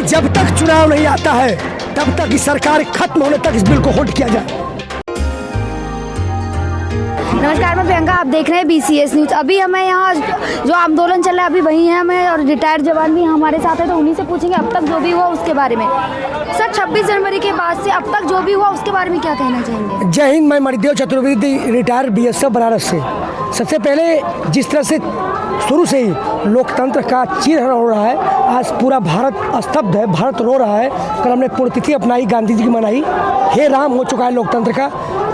कि जब तक चुनाव नहीं आता है तब तक इस सरकार खत्म होने तक इस बिल को होल्ड किया जाए। नमस्कार, मैं प्रियंका, आप देख रहे हैं BCS न्यूज। अभी हमें यहाँ जो आंदोलन चल रहा है अभी वही है हमें, और रिटायर्ड जवान भी हमारे साथ है, तो उन्हीं से पूछेंगे अब तक जो भी हुआ उसके बारे में। सर, 26 जनवरी के बाद से अब तक जो भी हुआ उसके बारे में क्या कहना चाहेंगे? जय हिंद। मैं मणिदेव चतुर्वेदी, रिटायर्ड BSF बनारस से। सबसे पहले जिस तरह से शुरू से ही लोकतंत्र का चीरहरण हो रहा है, आज पूरा भारत स्तब्ध है, भारत रो रहा है। कल हमने पुण्यतिथि अपनाई, गांधी जी की मनाई। हे राम हो चुका है लोकतंत्र का,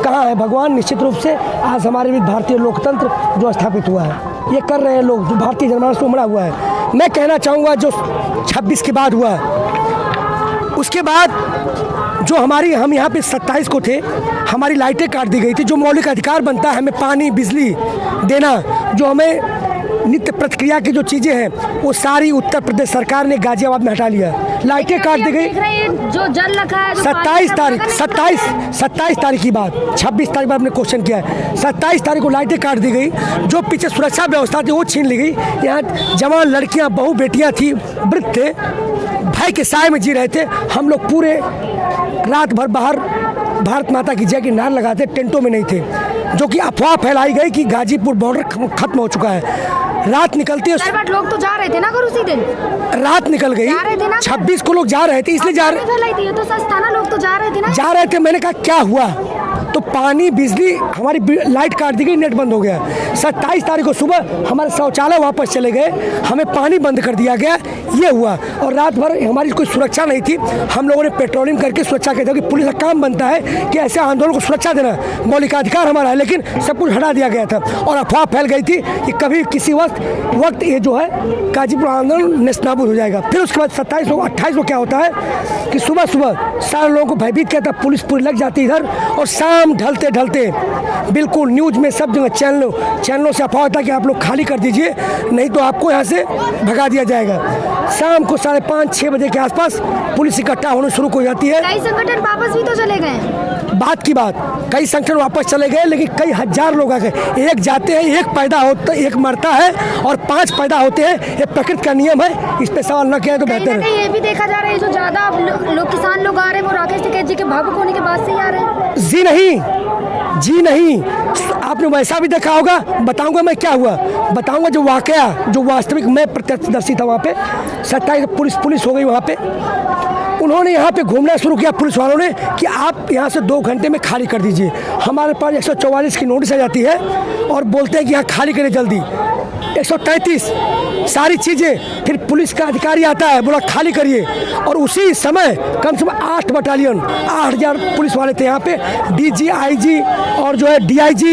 कहाँ है भगवान? निश्चित रूप से आज हमारे भी भारतीय लोकतंत्र जो स्थापित हुआ है, ये कर रहे हैं लोग जो भारतीय जनमानस को उमड़ा हुआ है। मैं कहना चाहूँगा जो 26 के बाद हुआ, उसके बाद जो हम यहाँ पे 27 को थे, हमारी लाइटें काट दी गई थी। जो मौलिक अधिकार बनता है हमें पानी बिजली देना, जो हमें नित्य प्रतिक्रिया की जो चीज़ें हैं वो सारी उत्तर प्रदेश सरकार ने गाजियाबाद में हटा लिया। लाइटें काट दी गई। जो जल रखा है 27 तारीख की बात, 26 तारीख पर आपने क्वेश्चन किया है। 27 तारीख को लाइटें काट दी गई, जो पीछे सुरक्षा व्यवस्था थी वो छीन ली गई। यहाँ जवान लड़कियाँ, बहू बेटियाँ थी, वृद्ध थे, भय के साए में जी रहे थे। हम लोग पूरे रात भर बाहर भारत माता की जय की नारा लगाते, टेंटों में नहीं थे, जो कि अफवाह फैलाई गई कि गाजीपुर बॉर्डर खत्म हो चुका है। रात निकलती है, लोग तो जा रहे थे ना घर उसी दिन, रात निकल गई, 26 को लोग जा रहे थे, इसलिए जा रहे थे। तो सच था ना, लोग तो जा रहे थे ना, जा रहे थे। मैंने कहा क्या हुआ, तो पानी बिजली हमारी लाइट काट दी गई, नेट बंद हो गया। 27 तारीख को सुबह हमारे शौचालय वापस चले गए, हमें पानी बंद कर दिया गया, ये हुआ। और रात भर हमारी कोई सुरक्षा नहीं थी। हम लोगों ने पेट्रोलिंग करके सुरक्षा की, कि पुलिस का काम बनता है कि ऐसे आंदोलन को सुरक्षा देना, मौलिक अधिकार हमारा है, लेकिन सब कुछ हटा दिया गया था। और अफवाह फैल गई थी कि कभी किसी वक्त ये जो है गाजीपुर आंदोलन नेस्तनाबूद हो जाएगा। फिर उसके बाद 27 को 28 को क्या होता है कि सुबह सुबह सारे लोगों को भयभीत किया था, पुलिस पूरी लग जाती इधर, और शाम ढलते ढलते बिल्कुल न्यूज में सब जगह चैनलों से अफवाह था कि आप लोग खाली कर दीजिए, नहीं तो आपको यहाँ से भगा दिया जाएगा। शाम को 5:30-6 बजे के आसपास पुलिस इकट्ठा होने शुरू हो जाती है। कई संगठन वापस भी तो चले गए, बात की बात, कई संगठन वापस चले गए, लेकिन कई हजार लोग आ गए। एक जाते हैं, एक पैदा होता, एक मरता है और 5 पैदा होते हैं, ये प्रकृति का नियम है। इस पे सवाल न किया तो बेहतर है। ये भी देखा जा रहा है जो ज्यादा लोग किसान लोग आ रहे हैं वो राकेश टिकैत जी के भावुक होने के बाद से ही आ रहे हैं। जी नहीं, आपने वैसा भी देखा होगा। बताऊंगा मैं क्या हुआ, बताऊंगा जो वाकया, जो वास्तविक मैं प्रत्यक्षदर्शी था। वहाँ पे 27 पुलिस हो गई वहाँ पे। उन्होंने यहाँ पे घूमना शुरू किया पुलिस वालों ने कि आप यहाँ से 2 घंटे में खाली कर दीजिए। हमारे पास 144 की नोटिस आ जाती है और बोलते हैं कि यहाँ खाली करें जल्दी। 133 सारी चीज़ें, फिर पुलिस का अधिकारी आता है, बोला खाली करिए। और उसी समय कम से कम 8 बटालियन, 8000 पुलिस वाले थे यहाँ पे। DG, IG और जो है DIG,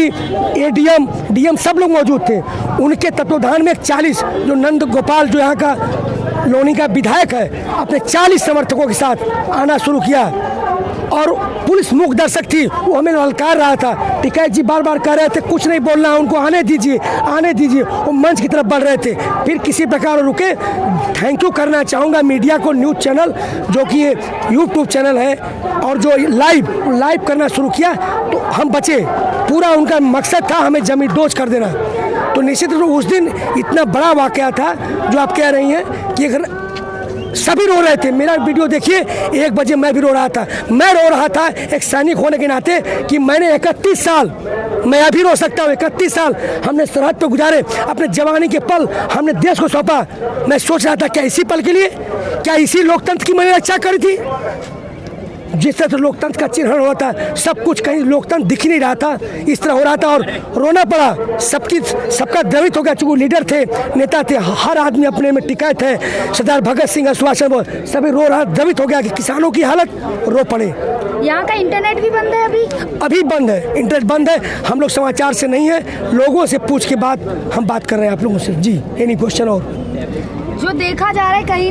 ADM, DM सब लोग मौजूद थे। उनके तत्वाधान में 40 जो नंद गोपाल जो यहाँ का लोनी का विधायक है, अपने 40 समर्थकों के साथ आना शुरू किया। और पुलिस मूक दर्शक थी, वो हमें ललकार रहा था। टिकैत जी बार बार कह रहे थे कुछ नहीं बोलना, उनको आने दीजिए, आने दीजिए। वो मंच की तरफ बढ़ रहे थे, फिर किसी प्रकार रुके। थैंक यू करना चाहूँगा मीडिया को, न्यूज़ चैनल जो कि ये यूट्यूब चैनल है, और जो लाइव करना शुरू किया तो हम बचे। पूरा उनका मकसद था हमें जमींदोज कर देना। तो निश्चित रूप उस दिन इतना बड़ा वाकया था जो आप कह रही हैं कि अगर सभी रो रहे थे। मेरा वीडियो देखिए, 1 बजे मैं भी रो रहा था। मैं रो रहा था एक सैनिक होने के नाते कि मैंने 31 साल, मैं अभी रो सकता हूँ, 31 साल हमने सरहद पर गुजारे, अपने जवानी के पल हमने देश को सौंपा। मैं सोच रहा था क्या इसी पल के लिए, क्या इसी लोकतंत्र की मैंने रक्षा करी थी? जिस तरह से लोकतंत्र का चिन्हन हुआ था, सब कुछ कहीं लोकतंत्र दिख ही नहीं रहा था, इस तरह हो रहा था। और रोना पड़ा, सबका द्रवित हो गया। चूँकि लीडर थे, नेता थे, हर आदमी अपने में टिकैत है, सरदार भगत सिंह, सुभाष चंद्र बोस, सभी रो रहा, द्रवित हो गया कि किसानों की हालत, रो पड़े। यहाँ का इंटरनेट भी बंद है, अभी बंद है, इंटरनेट बंद है। हम लोग समाचार से नहीं है, लोगों से पूछ के बाद हम बात कर रहे हैं आप लोगों से। जी, एनी क्वेश्चन? और जो देखा जा रहा है कहीं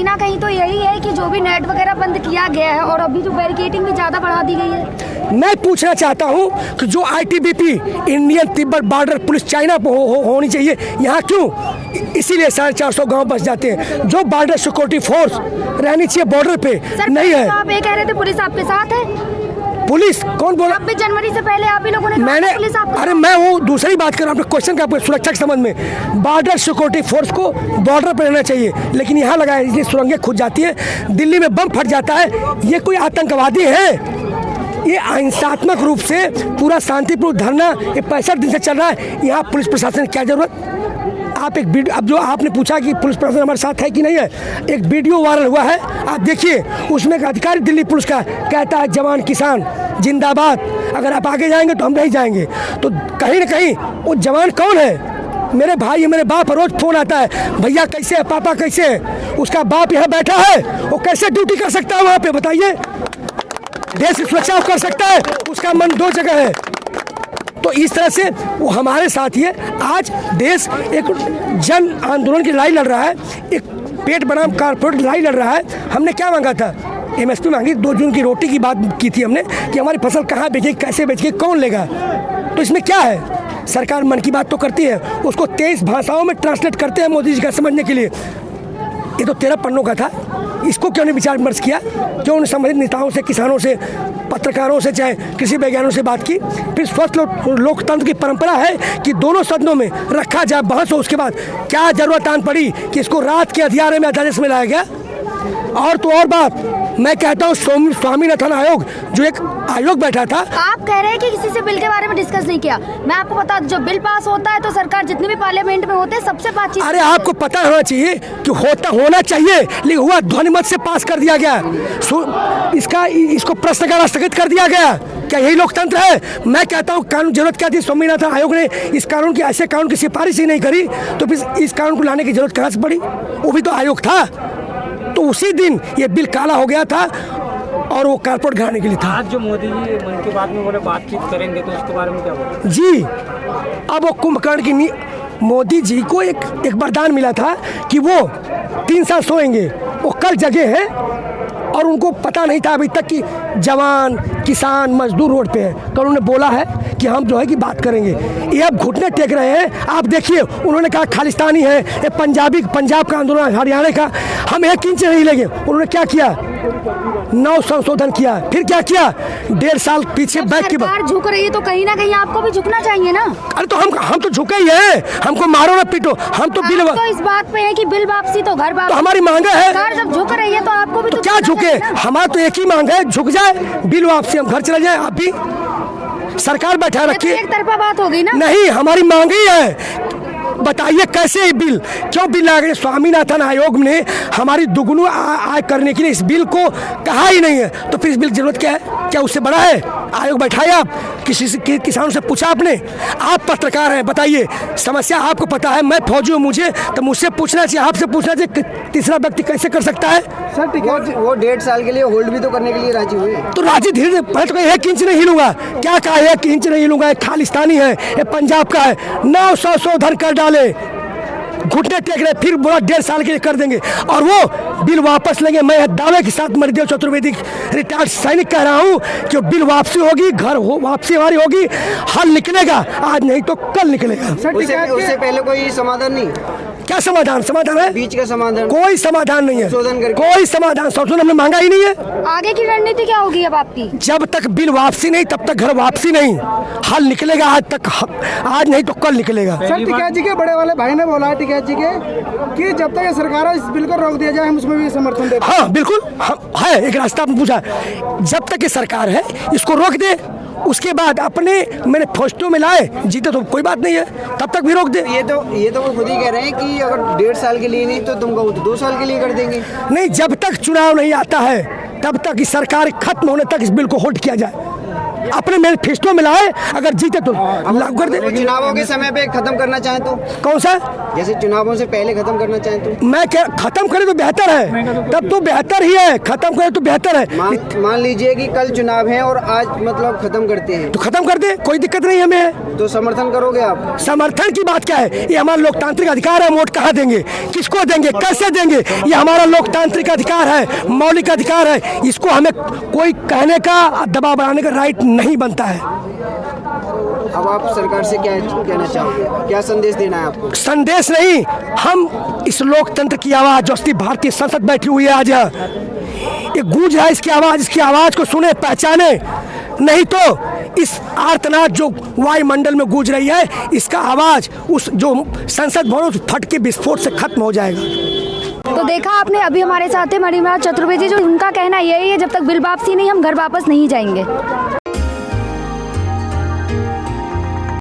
ना कहीं तो यही है कि जो भी नेट वगैरह बंद किया गया है, और अभी जो बैरिकेडिंग भी ज़्यादा बढ़ा दी गई है। मैं पूछना चाहता हूं कि जो ITBP, Indian Tibet border police, China पर होनी चाहिए, यहाँ क्यों? इसीलिए 450 गांव बच जाते हैं। जो बॉर्डर सिक्योरिटी फोर्स रहनी चाहिए बॉर्डर पे, नहीं है। आप ये कह रहे थे पुलिस आपके साथ है? पुलिस कौन बोला? 26 जनवरी से पहले आप ही लोगों ने मैंने पुलिस आपको अरे मैं वो दूसरी बात कर रहा हूँ अपने क्वेश्चन का, आपके सुरक्षा के संबंध में। बॉर्डर सिक्योरिटी फोर्स को बॉर्डर पर रहना चाहिए, लेकिन यहाँ लगा है, इसलिए सुरंगें खुद जाती है, दिल्ली में बम फट जाता है। ये कोई आतंकवादी है? ये अहिंसात्मक रूप से पूरा शांतिपूर्ण धरना ये 65 दिन से चल रहा है। यहाँ पुलिस प्रशासन की क्या जरूरत? आप एक वीडियो, अब जो आपने पूछा कि पुलिस प्रशासन हमारे साथ है कि नहीं है, एक वीडियो वायरल हुआ है, आप देखिए। उसमें एक अधिकारी दिल्ली पुलिस का कहता है जवान किसान जिंदाबाद, अगर आप आगे जाएंगे तो हम नहीं जाएंगे। तो कहीं ना कहीं वो जवान कौन है? मेरे भाई है, मेरे बाप, रोज फोन आता है, भैया कैसे है, पापा कैसे है। उसका बाप यहाँ बैठा है, वो कैसे ड्यूटी कर सकता है वहाँ पे, बताइए? देश की सुरक्षा कर सकता है? उसका मन दो जगह है। तो इस तरह से वो हमारे साथ ही है। आज देश एक जन आंदोलन की लड़ाई लड़ रहा है, एक पेट बनाम कारपोरेट लड़ाई लड़ रहा है। हमने क्या मांगा था? MSP मांगी, 2 जून की रोटी की बात की थी हमने कि हमारी फसल कहाँ बेचेगी, कैसे बेचेगी, कौन लेगा। तो इसमें क्या है? सरकार मन की बात तो करती है, उसको 23 भाषाओं में ट्रांसलेट करते हैं मोदी जी का समझने के लिए। ये तो 13 पन्नों का था, इसको क्यों नहीं विचार विमर्श किया? क्यों उन संबंधित नेताओं से, किसानों से, पत्रकारों से, चाहे कृषि वैज्ञानिकों से बात की? फिर स्वस्थ लोकतंत्र की परंपरा है कि दोनों सदनों में रखा जाए बहस हो। उसके बाद क्या जरूरत आन पड़ी कि इसको रात के अंधियारे में अध्यादेश में लाया गया? और तो और बात, मैं कहता हूँ स्वामीनाथन आयोग, जो एक आयोग बैठा था। आप कह रहे हैं कि किसी से बिल के बारे में डिस्कस नहीं किया। मैं आपको बता दूं, जो बिल पास होता है तो सरकार जितने भी पार्लियामेंट में होते हैं सबसे बातचीत। अरे आपको पता होना चाहिए कि होना चाहिए, लेकिन हुआ ध्वनिमत से पास कर दिया गया। इसको प्रश्नकाल स्थगित कर दिया गया। क्या यही लोकतंत्र है? मैं कहता हूँ कानून जरूरत क्या थी? स्वामीनाथन आयोग ने इस कानून की, ऐसे कानून की सिफारिश ही नहीं करी, तो फिर इस कानून को लाने की जरूरत कहाँ से पड़ी? वो भी तो आयोग था। तो उसी दिन ये बिल काला हो गया था और वो कारपोरेट घराने के लिए था। आज जो मोदी जी मन की बात में बोले बातचीत करेंगे, तो उसके बारे में क्या बोले? जी, अब वो कुंभकर्ण की मोदी जी को एक वरदान मिला था कि वो 3 साल सोएंगे, वो कल जगे हैं। और उनको पता नहीं था अभी तक कि जवान, किसान, मजदूर रोड पे है। तो उन्होंने बोला है कि हम जो है कि बात करेंगे। ये अब घुटने टेक रहे हैं। आप देखिए, उन्होंने कहा खालिस्तानी है, ये पंजाब का आंदोलन, हरियाणा का, हम 1 इंच नहीं लेंगे। उन्होंने क्या किया? 9 संशोधन किया। फिर क्या किया? 1.5 साल पीछे बैक की सरकार झुक रही है तो कहीं ना कहीं आपको भी झुकना चाहिए ना। अरे तो हम तो झुके ही हैं, हमको मारो ना पीटो, हम तो बिल तो इस बात पे है कि बिल वापसी तो घर वापसी, तो हमारी मांग है। सरकार जब झुक रही है तो आपको भी तो क्या झुके? हमारा तो एक ही मांग है, झुक जाए, बिल वापसी, हम घर चले जाए। आप भी सरकार बैठा रखिए। एक तरफा बात हो गई ना। नहीं, हमारी मांग ही है। बताइए कैसे बिल, क्यों बिल ला गए? स्वामीनाथन आयोग ने हमारी दुगुनी आय करने के लिए इस बिल को कहा ही नहीं है, तो फिर इस बिल की जरूरत क्या है? क्या उससे बड़ा है? आयोग बैठाए आप, किसी से किसानों से पूछा आपने? आप पत्रकार हैं, बताइए, समस्या आपको पता है। मैं फौजी हूँ, मुझे तो मुझसे पूछना चाहिए, आपसे पूछना चाहिए। तीसरा व्यक्ति कैसे कर सकता है? सर ठीक है, वो 1.5 साल के लिए होल्ड भी तो करने के लिए राजी हुए। तो राजी धीरे धीरे, मैं तो 1 इंच नहीं हिलूंगा। क्या कहा? 1 इंच नहीं हिलूंगा। खालिस्तानी है, ये पंजाब का है, 900 शोधन कर डाले, घुटने टेक रहे, फिर बोला 1.5 साल के लिए कर देंगे और वो बिल वापस लेंगे। मैं दावे के साथ मरिदेव चतुर्वेदी रिटायर्ड सैनिक कह रहा हूँ कि बिल वापसी होगी, घर वापसी हमारी होगी, हल निकलेगा, आज नहीं तो कल निकलेगा। उससे पहले कोई समाधान नहीं? क्या समाधान? समाधान है बीच का समाधान? कोई समाधान नहीं है, संशोधन करके कोई समाधान। संशोधन हमने मांगा ही नहीं है। आगे की रणनीति क्या होगी अब आपकी? जब तक बिल वापसी नहीं, तब तक घर वापसी नहीं। हल निकलेगा आज नहीं तो कल निकलेगा। सर टिकैत जी के बड़े वाले भाई ने बोला है, टिकैत जी के, कि जब तक ये सरकार है इस बिल को रोक दिया जाए, हम उसमें भी समर्थन देते हैं। हाँ बिल्कुल, है एक रास्ता आपने पूछा। जब तक ये सरकार है इसको रोक दे, उसके बाद अपने मैंने फौजों में लाए, जीते तो कोई बात नहीं है, तब तक भी रोक दे। ये तो वो खुद ही कह रहे हैं कि अगर 1.5 साल के लिए नहीं तो तुम कहो तो 2 साल के लिए कर देंगे। नहीं, जब तक चुनाव नहीं आता है तब तक इस सरकार खत्म होने तक इस बिल को होल्ड किया जाए। अपने मैनिफेस्टो में लाए, अगर जीते तो लागू कर दे। चुनावों के समय पे खत्म करना चाहें तो? कौन सा? जैसे चुनावों से पहले खत्म करना चाहें तो? मैं क्या, खत्म करे तो बेहतर है, तब तो बेहतर ही है, खत्म करे तो बेहतर है। मान लीजिए कि कल चुनाव है और आज मतलब खत्म करते हैं, तो खत्म कर दे, कोई दिक्कत नहीं हमें। तो समर्थन करोगे आप? समर्थन की बात क्या है? ये हमारा लोकतांत्रिक अधिकार है। वोट कहाँ देंगे, किसको देंगे, कैसे देंगे, ये हमारा लोकतांत्रिक अधिकार है, मौलिक अधिकार है। इसको हमें कोई कहने का, दबाव बनाने का राइट नहीं बनता है। अब आप सरकार से क्या कहना चाहोगे, क्या संदेश देना है आपको? संदेश नहीं, हम इस लोकतंत्र की आवाज़, जो अस्ती भारतीय संसद बैठी हुई है आज, ये गूंज है इसकी आवाज़, इसकी आवाज़ को सुने, पहचाने। नहीं तो इस आर्तनाद जो वायुमंडल में गूंज रही है, इसका आवाज़ उस जो संसद भवन उस फट के विस्फोट से खत्म हो जाएगा। तो देखा आपने, अभी हमारे साथ थे मणिमहेश चतुर्वेदी, जो उनका कहना यही है जब तक बिल वापसी नहीं हम घर वापस नहीं जाएंगे।